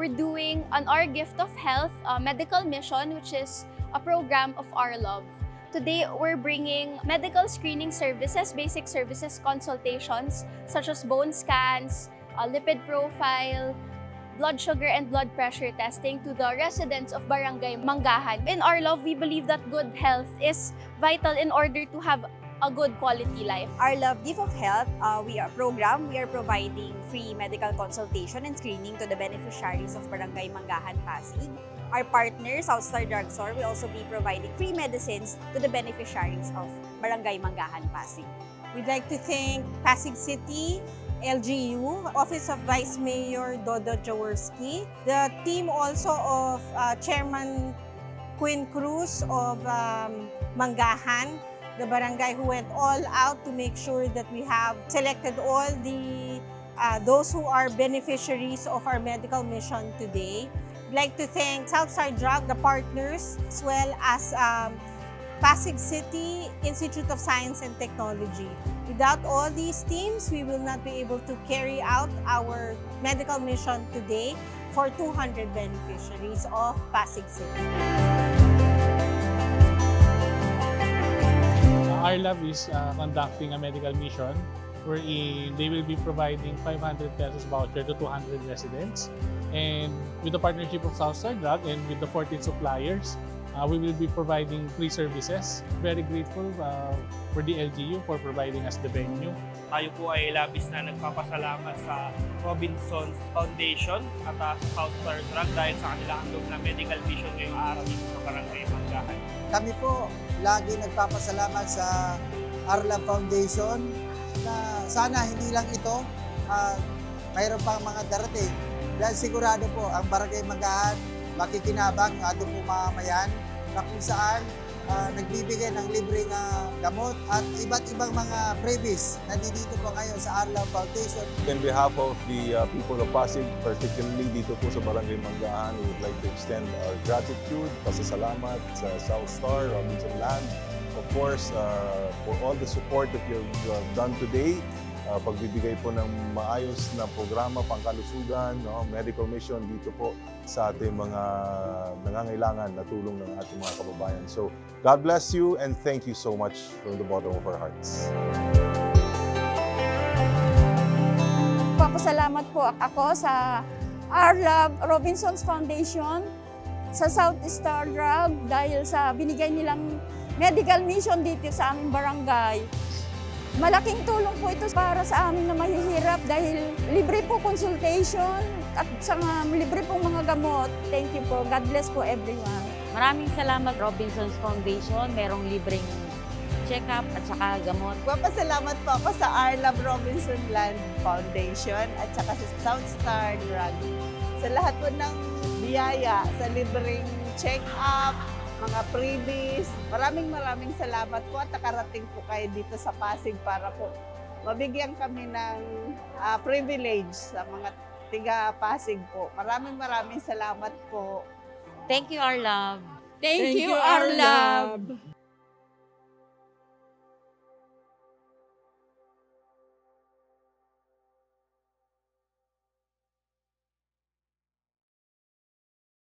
we're doing an Our Gift of Health medical mission, which is a program of Our Love. Today, we're bringing medical screening services, basic services, consultations, such as bone scans, lipid profile, blood sugar and blood pressure testing to the residents of Barangay Manggahan. In Our Love, we believe that good health is vital in order to have a good quality life. Our Love Gift of Health, we are providing free medical consultation and screening to the beneficiaries of Barangay Manggahan, Pasig. Our partner, Southstar Drugstore, will also be providing free medicines to the beneficiaries of Barangay Manggahan, Pasig. We'd like to thank Pasig City, LGU, Office of Vice Mayor Dodo Jaworski, the team also of Chairman Quinn Cruz of Manggahan, the barangay who went all out to make sure that we have selected all the those who are beneficiaries of our medical mission today. I'd like to thank Southstar Drug, the partners, as well as Pasig City Institute of Science and Technology. Without all these teams, we will not be able to carry out our medical mission today for 200 beneficiaries of Pasig City. Our Love is conducting a medical mission wherein they will be providing 500 pesos voucher to 200 residents. And with the partnership of Southstar Drug and with the 14 suppliers, we will be providing free services. Very grateful for the LGU for providing us the venue. Tayo po ay labis na nagpapasalamat sa Robinsons Foundation at sa Southstar Drug dahil sa kanilang handog na medical mission ngayong araw dito sa Barangay Manggahan. Kami po lagi nagpapasalamat sa Our Love Foundation na sana hindi lang ito, mayroon pang mga darating. Dahil sigurado po ang Barangay Manggahan makikinabang ng ating mamamayan na kung saan nagbibigay ng libreng gamot at iba't ibang mga freebies na dito po ngayon sa Our Love Foundation. In behalf of the people of Pasig, particularly dito po sa Barangay Manggahan, we would like to extend our gratitude, pasasalamat sa Southstar, Robinson Land, of course, for all the support that you've done today. Pagbibigay po ng maayos na programa, pangkalusugan, medical mission dito po sa ating mga nangangailangan na tulong ng ating mga kababayan. So, God bless you and thank you so much from the bottom of our hearts. Papasalamat po ako sa Our Love Robinsons Foundation, sa Southstar Drug dahil sa binigay nilang medical mission dito sa aming barangay. Malaking tulong po ito para sa amin na mahihirap dahil libre po consultation at libre po mga gamot. Thank you po. God bless po everyone. Maraming salamat Robinsons Foundation. Merong libreng check-up at saka gamot. Papasalamat po ako sa Our Love Robinson Land Foundation at saka sa Southstar Drug. Sa lahat po ng biyaya, sa libreng check-up, mga freebies. Maraming salamat po at nakarating po kayo dito sa Pasig para po mabigyan kami ng privilege sa mga tiga Pasig po. Maraming salamat po. Thank you, Our Love. Thank you, Our Love.